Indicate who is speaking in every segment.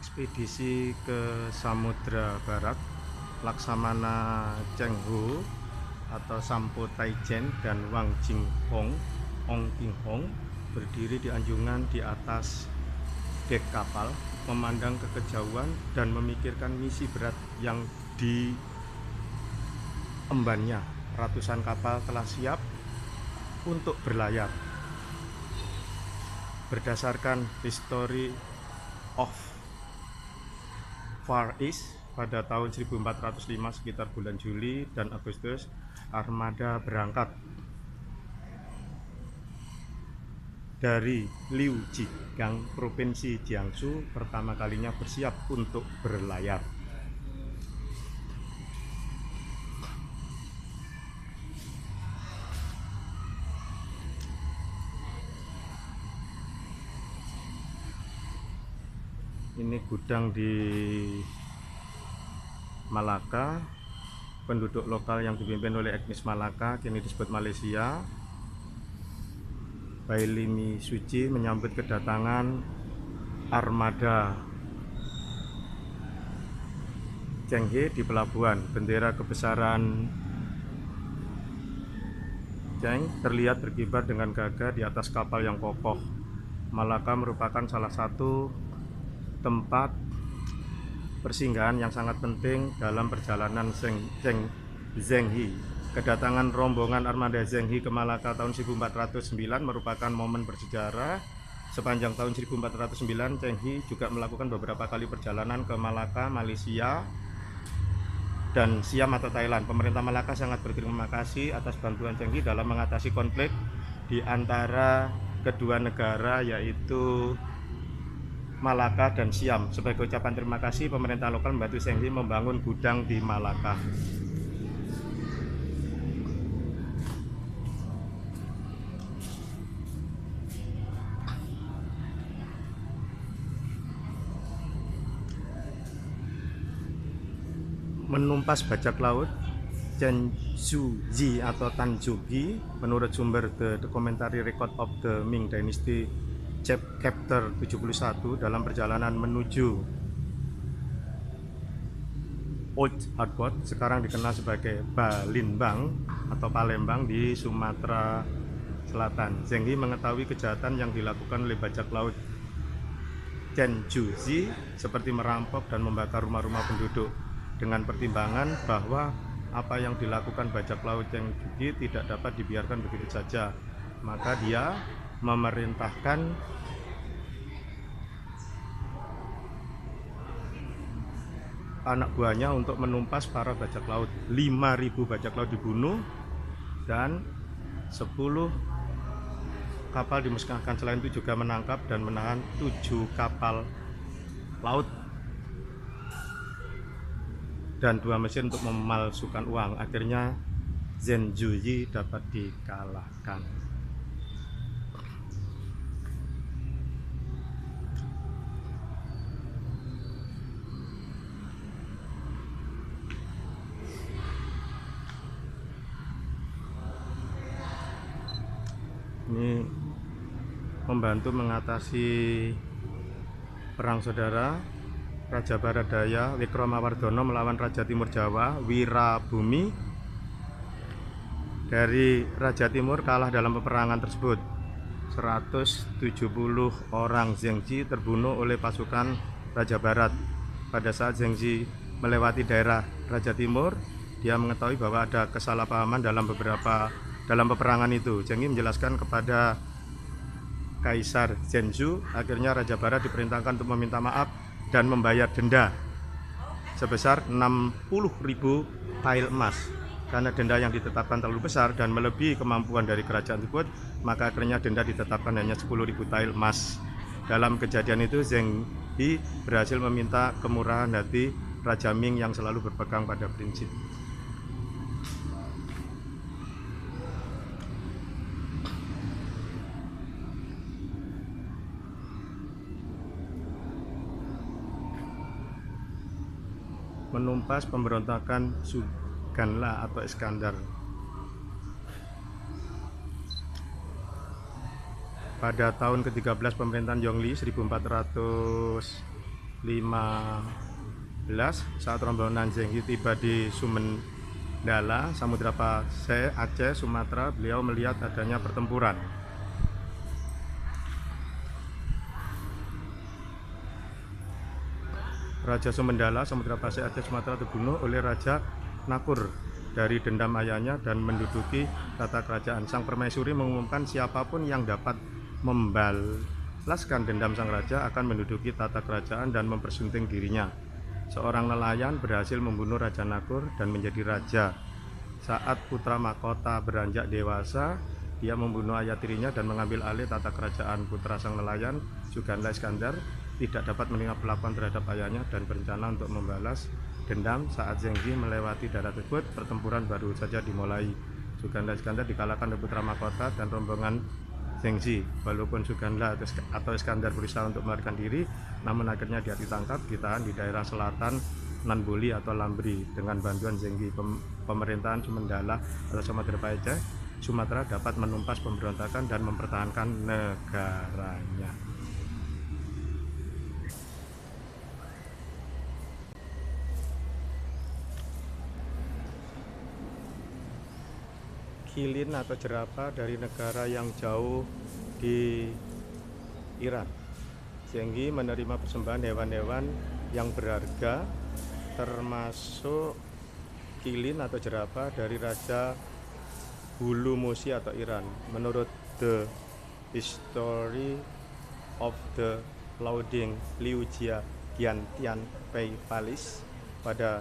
Speaker 1: ekspedisi ke Samudra Barat, Laksamana Cheng Ho atau Sampo Taijen dan Wang Jinghong, Ong Jinghong berdiri di anjungan di atas dek kapal, memandang ke kejauhan dan memikirkan misi berat yang diembannya. Ratusan kapal telah siap untuk berlayar. Berdasarkan History of Far East, pada tahun 1405 sekitar bulan Juli dan Agustus, armada berangkat dari Liujigang, Provinsi Jiangsu, pertama kalinya bersiap untuk berlayar. Ini gudang di Malaka. Penduduk lokal yang dipimpin oleh etnis Malaka, kini disebut Malaysia, Bailimi Suci, menyambut kedatangan armada Cheng He di pelabuhan. Bendera kebesaran Cheng terlihat berkibar dengan gagah di atas kapal yang kokoh. Malaka merupakan salah satu tempat persinggahan yang sangat penting dalam perjalanan Zheng He. Kedatangan rombongan armada Zheng He ke Malaka tahun 1409 merupakan momen bersejarah. Sepanjang tahun 1409, Cheng He juga melakukan beberapa kali perjalanan ke Malaka, Malaysia, dan Siam atau Thailand. Pemerintah Malaka sangat berterima kasih atas bantuan Cheng He dalam mengatasi konflik di antara kedua negara, yaitu Malaka dan Siam. Sebagai ucapan terima kasih, pemerintah lokal membantu Cheng He membangun gudang di Malaka. Menumpas bajak laut Chen Shuji atau Tan Jogi, menurut sumber The Documentary Record of the Ming Dynasty Chapter 71, dalam perjalanan menuju Old Harbour, sekarang dikenal sebagai Balimbang atau Palembang di Sumatera Selatan. Zheng He mengetahui kejahatan yang dilakukan oleh bajak laut Chen Shuji, seperti merampok dan membakar rumah-rumah penduduk, dengan pertimbangan bahwa apa yang dilakukan bajak laut Chen Shuji tidak dapat dibiarkan begitu saja. Maka dia memerintahkan anak buahnya untuk menumpas para bajak laut. 5.000 bajak laut dibunuh dan 10 kapal dimusnahkan. Selain itu juga menangkap dan menahan 7 kapal laut dan 2 mesin untuk memalsukan uang. Akhirnya Zheng He dapat dikalahkan. Ini membantu mengatasi perang saudara Raja Baradaya Wikromawardono melawan Raja Timur Jawa Wirabumi. Dari Raja Timur kalah dalam peperangan tersebut. 170 orang Zheng He terbunuh oleh pasukan Raja Barat. Pada saat Zheng He melewati daerah Raja Timur, dia mengetahui bahwa ada kesalahpahaman dalam peperangan itu. Zheng He menjelaskan kepada Kaisar Zhenzhou. Akhirnya Raja Barat diperintahkan untuk meminta maaf dan membayar denda sebesar 60.000 tael emas. Karena denda yang ditetapkan terlalu besar dan melebihi kemampuan dari kerajaan tersebut, maka akhirnya denda ditetapkan hanya 10.000 tael emas. Dalam kejadian itu, Zheng He berhasil meminta kemurahan hati Raja Ming yang selalu berpegang pada prinsip. Menumpas pemberontakan Suganla atau Iskandar. Pada tahun ke-13 pemerintahan Yongli 1405 saat rombongan Zenggi tiba di Sumendala, Samudra Pasai, Aceh, Sumatera, beliau melihat adanya pertempuran. Raja Sumendala, Samudra Pasai, Aceh, Sumatera terbunuh oleh Raja Nakur dari dendam ayahnya dan menduduki tata kerajaan. Sang permaisuri mengumumkan siapapun yang dapat membalaskan dendam sang raja akan menduduki tata kerajaan dan mempersunting dirinya. Seorang nelayan berhasil membunuh Raja Nakur dan menjadi raja. Saat putra mahkota beranjak dewasa, dia membunuh ayah tirinya dan mengambil alih tata kerajaan. Putra sang nelayan, Suganda Iskandar, tidak dapat menerima perlakuan terhadap ayahnya dan berencana untuk membalas dendam. Saat Zenggi melewati daerah tersebut, pertempuran baru saja dimulai. Suganda Iskandar dikalahkan oleh putra mahkota dan rombongan Zenggi. Walaupun Suganda atau Iskandar berusaha untuk melarikan diri, namun akhirnya dia ditangkap, ditahan di daerah selatan Nanboli atau Lambri. Dengan bantuan Zenggi, pemerintahan Sumendala atau Samudra Pasai, Sumatera dapat menumpas pemberontakan dan mempertahankan negaranya. Qilin atau jerapah dari negara yang jauh di Iran. Zenggi menerima persembahan hewan-hewan yang berharga, termasuk qilin atau jerapah dari Raja Hulumusi atau Iran. Menurut The History of the Louding Liu Jia Tian Pei Palis, pada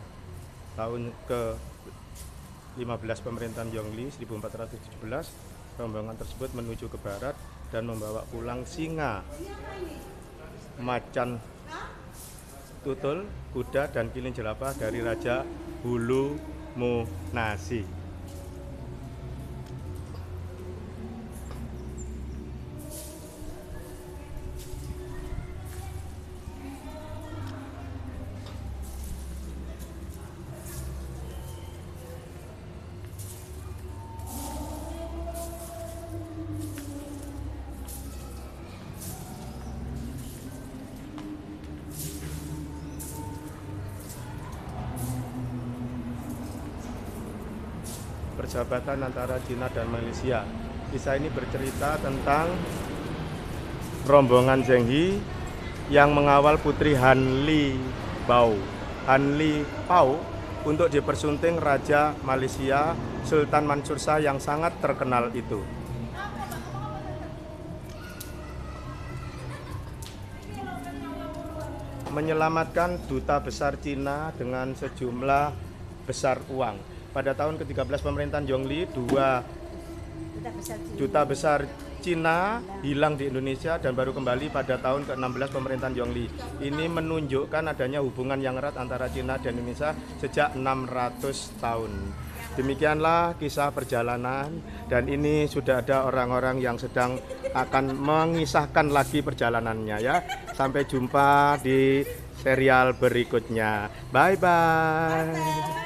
Speaker 1: tahun ke-15 pemerintahan Yongli 1417, rombongan tersebut menuju ke barat dan membawa pulang singa, macan tutul, kuda, dan qilin jerapah dari Raja Hulumunasi. Persahabatan antara Cina dan Malaysia. Kisah ini bercerita tentang rombongan Zenggi yang mengawal putri Han Li Pao untuk dipersunting Raja Malaysia Sultan Mansur Shah yang sangat terkenal itu. Menyelamatkan duta besar Cina dengan sejumlah besar uang. Pada tahun ke-13 pemerintahan Yongli, 2 duta besar Cina hilang di Indonesia dan baru kembali pada tahun ke-16 pemerintahan Yongli. Ini menunjukkan adanya hubungan yang erat antara Cina dan Indonesia sejak 600 tahun. Demikianlah kisah perjalanan, dan ini sudah ada orang-orang yang sedang akan mengisahkan lagi perjalanannya ya. Sampai jumpa di serial berikutnya. Bye bye.